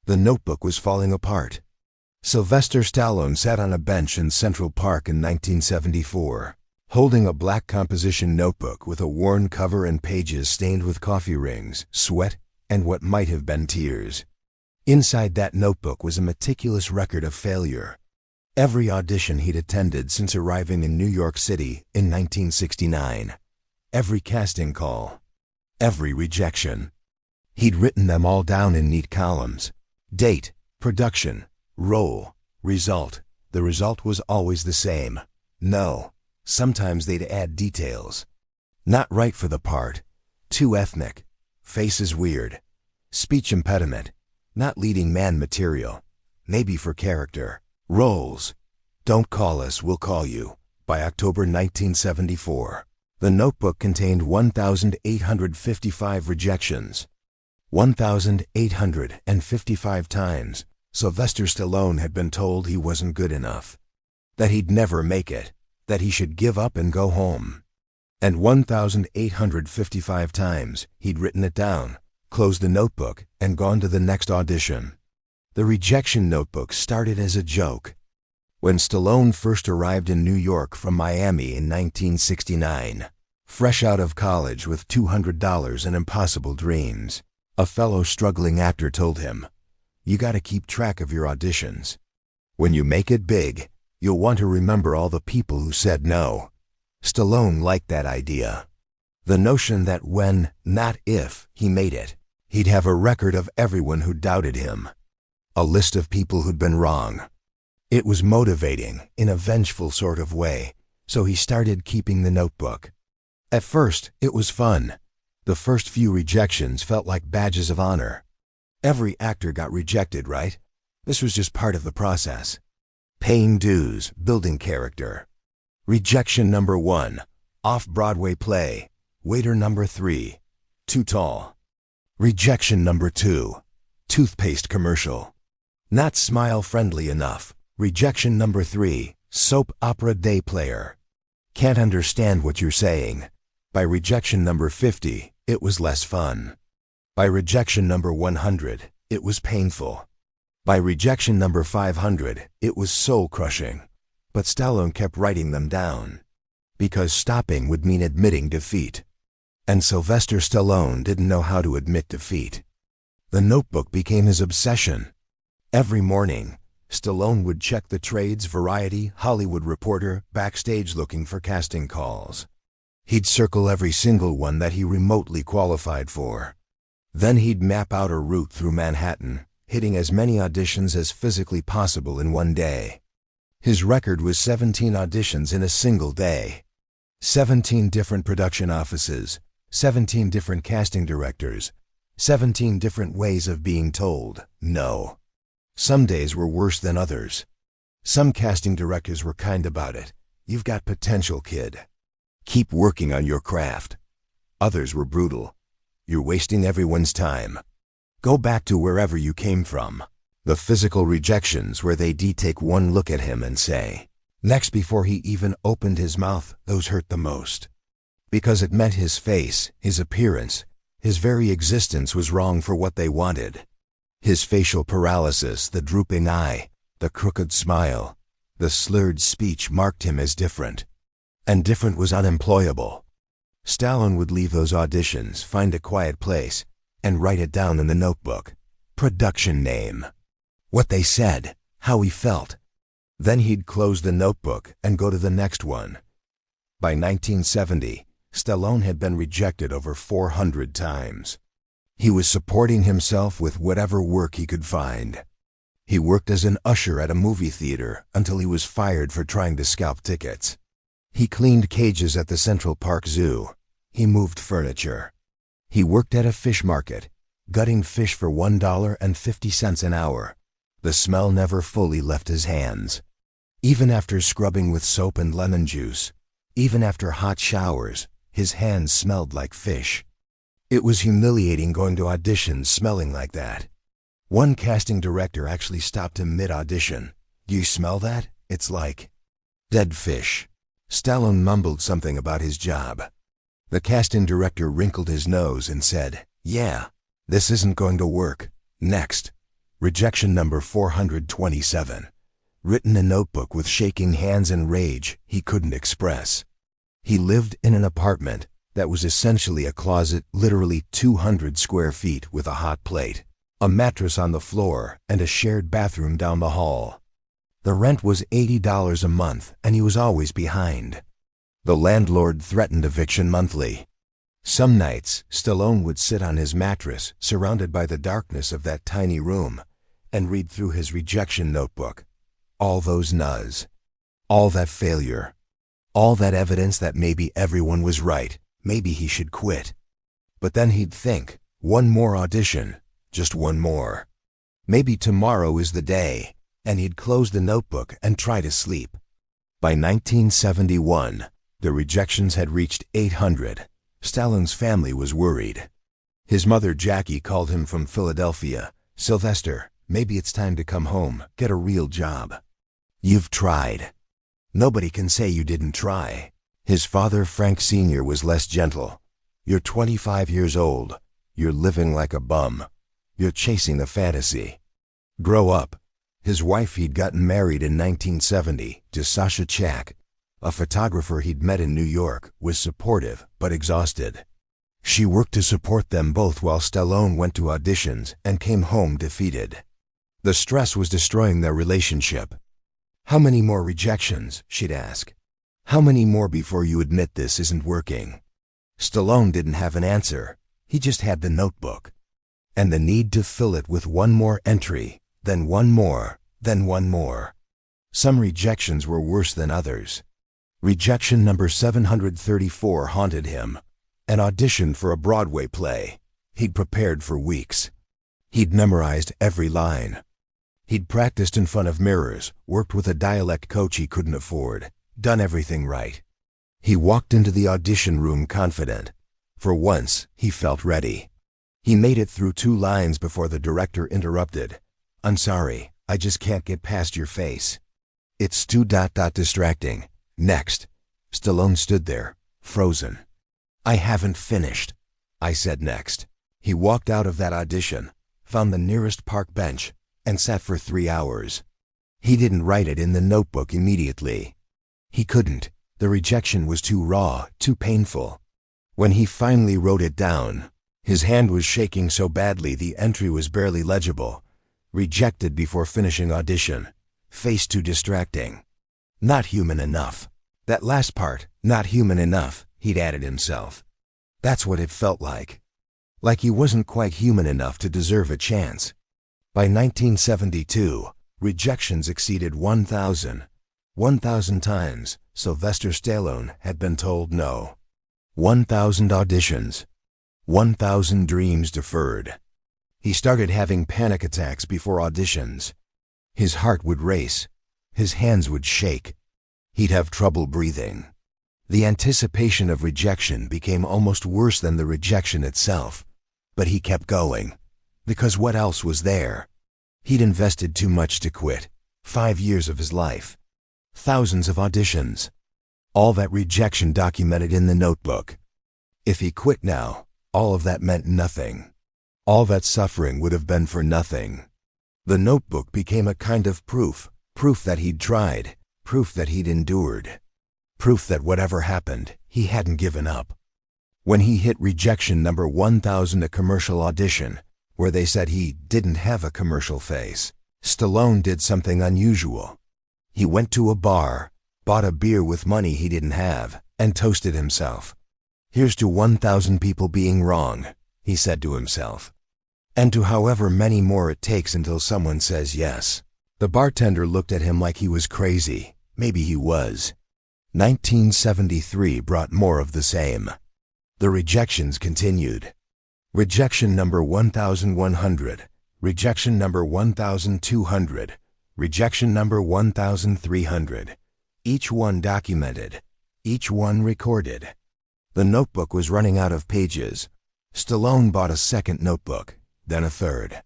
The Notebook was falling apart. Sylvester Stallone sat on a bench in Central Park in 1974, holding a black composition notebook with a worn cover and pages stained with coffee rings, sweat, and what might have been tears. Inside that notebook was a meticulous record of failure. Every audition he'd attended since arriving in New York City in 1969. Every casting call. Every rejection. He'd written them all down in neat columns. Date, production, role, result. The result was always the same. No. Sometimes they'd add details. Not right for the part. Too ethnic. Face is weird. Speech impediment. Not leading man material. Maybe for character. Roles. Don't call us, we'll call you. By October 1974. The Notebook contained 1,855 rejections. 1,855 times, Sylvester Stallone had been told he wasn't good enough, that he'd never make it, that he should give up and go home. And 1,855 times, he'd written it down, closed the notebook, and gone to the next audition. The rejection notebook started as a joke. When Stallone first arrived in New York from Miami in 1969, fresh out of college with $200 and impossible dreams, a fellow struggling actor told him, "You gotta keep track of your auditions. When you make it big, you'll want to remember all the people who said no." Stallone liked that idea. The notion that when, not if, he made it, he'd have a record of everyone who doubted him. A list of people who'd been wrong. It was motivating, in a vengeful sort of way, so he started keeping the notebook. At first, it was fun. The first few rejections felt like badges of honor. Every actor got rejected, right? This was just part of the process. Paying dues, building character. Rejection number 1, off-Broadway play, waiter number 3, too tall. Rejection number 2, toothpaste commercial. Not smile-friendly enough. Rejection number 3, soap opera day player. Can't understand what you're saying. By rejection number 50, it was less fun. By rejection number 100, it was painful. By rejection number 500, it was soul-crushing. But Stallone kept writing them down. Because stopping would mean admitting defeat. And Sylvester Stallone didn't know how to admit defeat. The notebook became his obsession. Every morning, Stallone would check the trades, Variety, Hollywood Reporter, backstage looking for casting calls. He'd circle every single one that he remotely qualified for. Then he'd map out a route through Manhattan, hitting as many auditions as physically possible in one day. His record was 17 auditions in a single day. 17 different production offices, 17 different casting directors, 17 different ways of being told no. Some days were worse than others. Some casting directors were kind about it. "You've got potential, kid. Keep working on your craft." Others were brutal. "You're wasting everyone's time. Go back to wherever you came from." The physical rejections where they'd take one look at him and say, next before he even opened his mouth, those hurt the most. Because it meant his face, his appearance, his very existence was wrong for what they wanted. His facial paralysis, the drooping eye, the crooked smile, the slurred speech marked him as different. And different was unemployable. Stallone would leave those auditions, find a quiet place, and write it down in the notebook. Production name. What they said, how he felt. Then he'd close the notebook and go to the next one. By 1970, Stallone had been rejected over 400 times. He was supporting himself with whatever work he could find. He worked as an usher at a movie theater until he was fired for trying to scalp tickets. He cleaned cages at the Central Park Zoo. He moved furniture. He worked at a fish market, gutting fish for $1.50 an hour. The smell never fully left his hands. Even after scrubbing with soap and lemon juice, even after hot showers, his hands smelled like fish. It was humiliating going to auditions smelling like that. One casting director actually stopped him mid-audition. "Do you smell that? It's like dead fish." Stallone mumbled something about his job. The casting director wrinkled his nose and said, "Yeah, this isn't going to work. Next." Rejection number 427. Written a notebook with shaking hands and rage he couldn't express. He lived in an apartment that was essentially a closet, literally 200 square feet, with a hot plate, a mattress on the floor, and a shared bathroom down the hall. The rent was $80 a month, and he was always behind. The landlord threatened eviction monthly. Some nights, Stallone would sit on his mattress, surrounded by the darkness of that tiny room, and read through his rejection notebook. All those no's, all that failure, all that evidence that maybe everyone was right, maybe he should quit. But then he'd think, one more audition, just one more. Maybe tomorrow is the day, and he'd close the notebook and try to sleep. By 1971, the rejections had reached 800. Stallone's family was worried. His mother, Jackie, called him from Philadelphia. "Sylvester, maybe it's time to come home, get a real job. You've tried. Nobody can say you didn't try." His father, Frank Sr., was less gentle. "You're 25 years old. You're living like a bum. You're chasing a fantasy. Grow up." His wife, he'd gotten married in 1970 to Sasha Chak, a photographer he'd met in New York, was supportive but exhausted. She worked to support them both while Stallone went to auditions and came home defeated. The stress was destroying their relationship. "How many more rejections?" she'd ask. "How many more before you admit this isn't working?" Stallone didn't have an answer. He just had the notebook, and the need to fill it with one more entry, then one more, then one more. Some rejections were worse than others. Rejection number 734 haunted him. An audition for a Broadway play. He'd prepared for weeks. He'd memorized every line. He'd practiced in front of mirrors, worked with a dialect coach he couldn't afford, done everything right. He walked into the audition room confident. For once, he felt ready. He made it through 2 lines before the director interrupted. "I'm sorry, I just can't get past your face. It's too distracting. Next." Stallone stood there, frozen. "I haven't finished," I said next. He walked out of that audition, found the nearest park bench, and sat for 3 hours. He didn't write it in the notebook immediately. He couldn't. The rejection was too raw, too painful. When he finally wrote it down, his hand was shaking so badly the entry was barely legible. Rejected before finishing audition. Face too distracting. Not human enough. That last part, not human enough, he'd added himself. That's what it felt like. Like he wasn't quite human enough to deserve a chance. By 1972, rejections exceeded 1,000. 1,000 times, Sylvester Stallone had been told no. 1,000 auditions. 1,000 dreams deferred. He started having panic attacks before auditions. His heart would race. His hands would shake. He'd have trouble breathing. The anticipation of rejection became almost worse than the rejection itself. But he kept going. Because what else was there? He'd invested too much to quit. 5 years of his life. Thousands of auditions. All that rejection documented in the notebook. If he quit now, all of that meant nothing. All that suffering would have been for nothing. The notebook became a kind of proof. Proof that he'd tried. Proof that he'd endured. Proof that whatever happened, he hadn't given up. When he hit rejection number 1,000, a commercial audition, where they said he didn't have a commercial face, Stallone did something unusual. He went to a bar, bought a beer with money he didn't have, and toasted himself. "Here's to 1,000 people being wrong," he said to himself. "And to however many more it takes until someone says yes." The bartender looked at him like he was crazy. Maybe he was. 1973 brought more of the same. The rejections continued. Rejection number 1,100. Rejection number 1,200. Rejection number 1,300. Each one documented. Each one recorded. The notebook was running out of pages. Stallone bought a second notebook, then a third.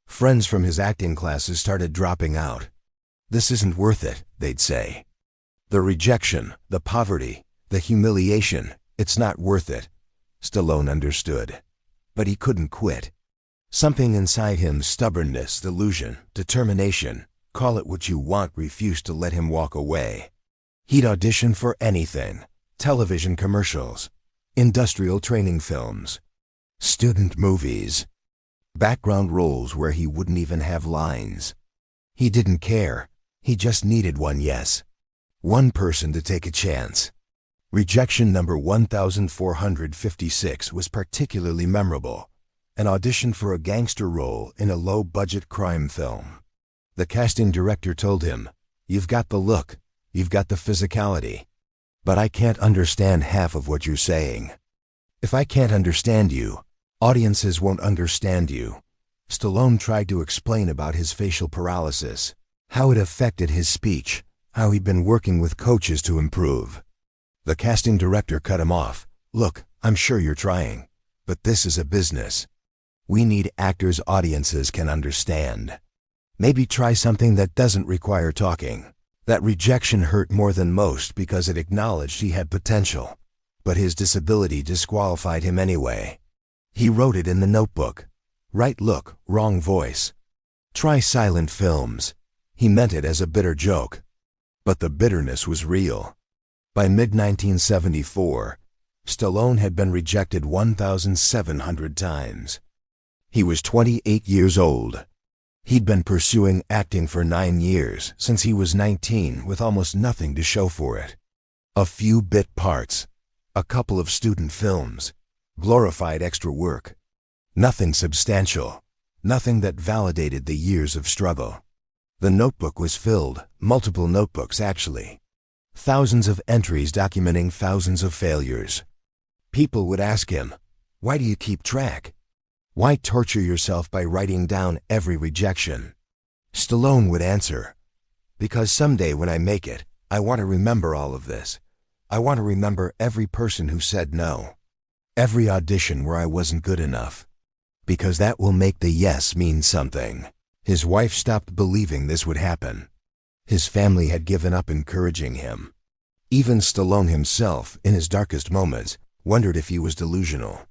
Friends from his acting classes started dropping out. "This isn't worth it," they'd say. The rejection, the poverty, the humiliation, it's not worth it. Stallone understood. But he couldn't quit. Something inside him, stubbornness, delusion, determination, call it what you want, refused to let him walk away. He'd audition for anything: television commercials, industrial training films, student movies, background roles where he wouldn't even have lines. He didn't care. He just needed one yes. One person to take a chance. Rejection number 1456 was particularly memorable. An audition for a gangster role in a low-budget crime film. The casting director told him, "You've got the look, you've got the physicality, but I can't understand half of what you're saying. If I can't understand you, audiences won't understand you." Stallone tried to explain about his facial paralysis, how it affected his speech, how he'd been working with coaches to improve. The casting director cut him off. "Look, I'm sure you're trying, but this is a business. We need actors audiences can understand. Maybe try something that doesn't require talking." That rejection hurt more than most because it acknowledged he had potential, but his disability disqualified him anyway. He wrote it in the notebook. Right look, wrong voice. Try silent films. He meant it as a bitter joke. But the bitterness was real. By mid-1974, Stallone had been rejected 1,700 times. He was 28 years old. He'd been pursuing acting for 9 years, since he was 19, with almost nothing to show for it. A few bit parts, a couple of student films, glorified extra work. Nothing substantial, nothing that validated the years of struggle. The notebook was filled, multiple notebooks actually. Thousands of entries documenting thousands of failures. People would ask him, "Why do you keep track? Why torture yourself by writing down every rejection?" Stallone would answer, "Because someday when I make it, I want to remember all of this. I want to remember every person who said no. Every audition where I wasn't good enough. Because that will make the yes mean something." His wife stopped believing this would happen. His family had given up encouraging him. Even Stallone himself, in his darkest moments, wondered if he was delusional.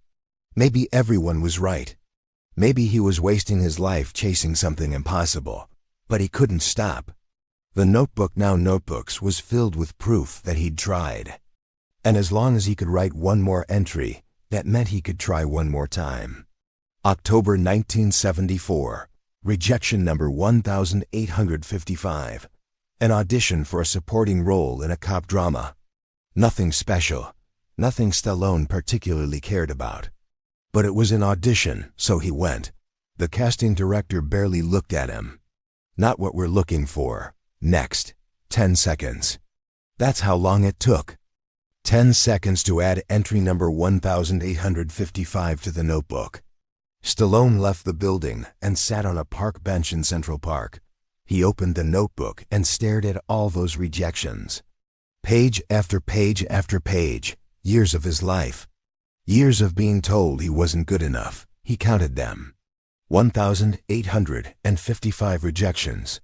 Maybe everyone was right. Maybe he was wasting his life chasing something impossible. But he couldn't stop. The notebook, now notebooks, was filled with proof that he'd tried. And as long as he could write one more entry, that meant he could try one more time. October 1974. Rejection number 1855. An audition for a supporting role in a cop drama. Nothing special. Nothing Stallone particularly cared about. But it was an audition, so he went. The casting director barely looked at him. "Not what we're looking for. Next. 10 seconds. That's how long it took. 10 seconds to add entry number 1855 to the notebook. Stallone left the building and sat on a park bench in Central Park. He opened the notebook and stared at all those rejections. Page after page after page. Years of his life. Years of being told he wasn't good enough. He counted them. 1,855 rejections.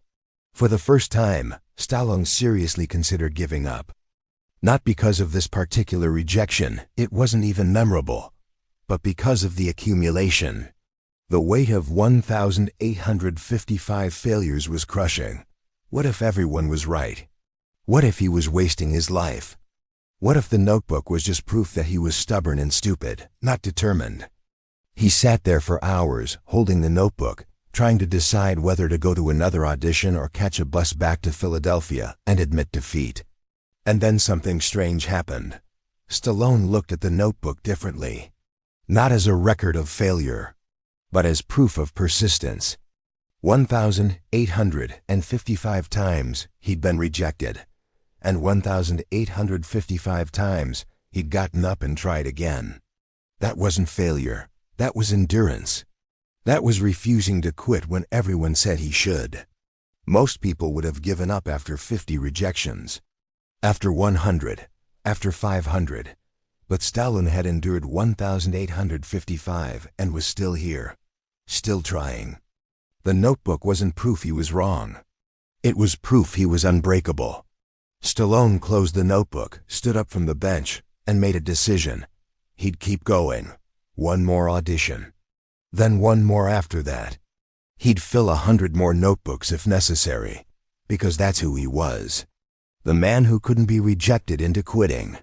For the first time, Stallone seriously considered giving up. Not because of this particular rejection, it wasn't even memorable, but because of the accumulation. The weight of 1,855 failures was crushing. What if everyone was right? What if he was wasting his life? What if the notebook was just proof that he was stubborn and stupid, not determined? He sat there for hours, holding the notebook, trying to decide whether to go to another audition or catch a bus back to Philadelphia and admit defeat. And then something strange happened. Stallone looked at the notebook differently. Not as a record of failure, but as proof of persistence. 1,855 times he'd been rejected, and 1,855 times he'd gotten up and tried again. That wasn't failure. That was endurance. That was refusing to quit when everyone said he should. Most people would have given up after 50 rejections, after 100, after 500. But Stallone had endured 1,855 and was still here, still trying. The notebook wasn't proof he was wrong. It was proof he was unbreakable. Stallone closed the notebook, stood up from the bench, and made a decision. He'd keep going. One more audition. then one more after that. He'd fill 100 more notebooks if necessary, because that's who he was. The man who couldn't be rejected into quitting.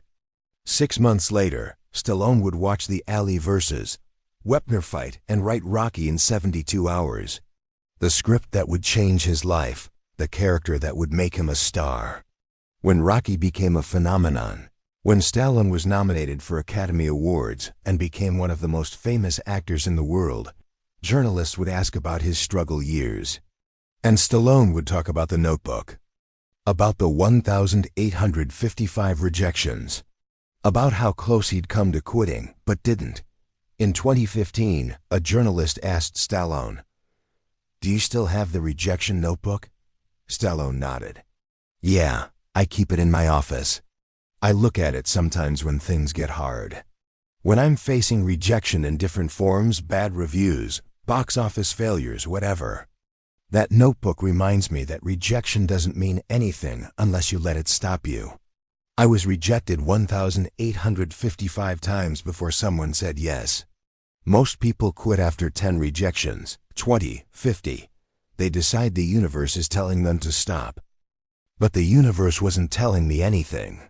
6 months later, Stallone would watch the Ali versus Wepner fight and write Rocky in 72 hours. The script that would change his life, the character that would make him a star. When Rocky became a phenomenon, when Stallone was nominated for Academy Awards and became one of the most famous actors in the world, journalists would ask about his struggle years. And Stallone would talk about the notebook, about the 1,855 rejections, about how close he'd come to quitting, but didn't. In 2015, a journalist asked Stallone, "Do you still have the rejection notebook?" Stallone nodded. "Yeah, I keep it in my office. I look at it sometimes when things get hard. When I'm facing rejection in different forms, bad reviews, box office failures, whatever. That notebook reminds me that rejection doesn't mean anything unless you let it stop you. I was rejected 1,855 times before someone said yes. Most people quit after 10 rejections, 20, 50. They decide the universe is telling them to stop. But the universe wasn't telling me anything.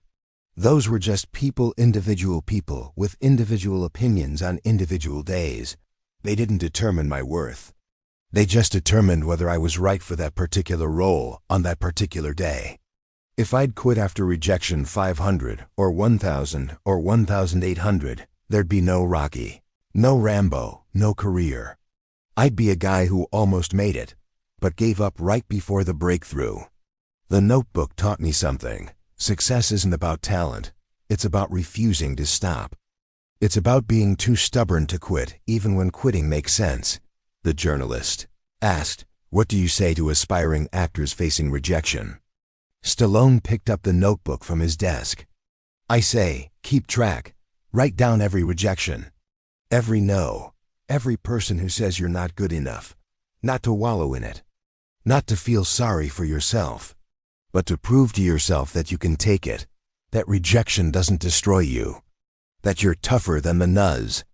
Those were just individual people with individual opinions on individual days. They didn't determine my worth. They just determined whether I was right for that particular role on that particular day. If I'd quit after rejection 500 or 1,000 or 1,800, there'd be no Rocky, no Rambo, no career. I'd be a guy who almost made it, but gave up right before the breakthrough. The notebook taught me something. Success isn't about talent. It's about refusing to stop. It's about being too stubborn to quit, even when quitting makes sense." The journalist asked, "What do you say to aspiring actors facing rejection?" Stallone picked up the notebook from his desk. "I say, keep track. Write down every rejection. Every no. Every person who says you're not good enough. Not to wallow in it. Not to feel sorry for yourself. But to prove to yourself that you can take it, that rejection doesn't destroy you, that you're tougher than the nuz.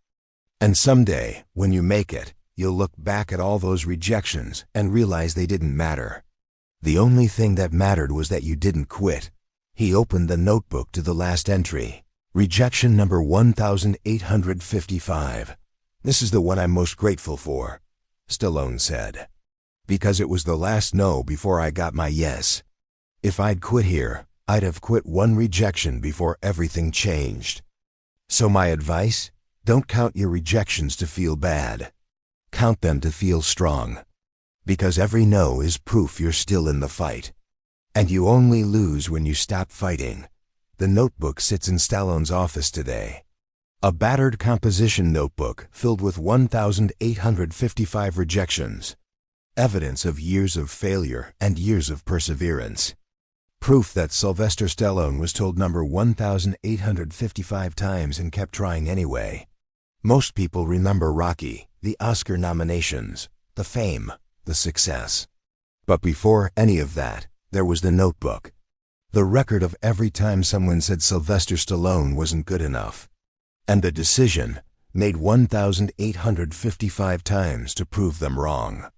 And someday, when you make it, you'll look back at all those rejections and realize they didn't matter. The only thing that mattered was that you didn't quit." He opened the notebook to the last entry. Rejection number 1,855. "This is the one I'm most grateful for," Stallone said. "Because it was the last no before I got my yes. If I'd quit here, I'd have quit one rejection before everything changed. So my advice, don't count your rejections to feel bad. Count them to feel strong. Because every no is proof you're still in the fight. And you only lose when you stop fighting." The notebook sits in Stallone's office today. A battered composition notebook filled with 1,855 rejections. Evidence of years of failure and years of perseverance. Proof that Sylvester Stallone was told number 1,855 times and kept trying anyway. Most people remember Rocky, the Oscar nominations, the fame, the success. But before any of that, there was the notebook. The record of every time someone said Sylvester Stallone wasn't good enough. And the decision, made 1,855 times to prove them wrong.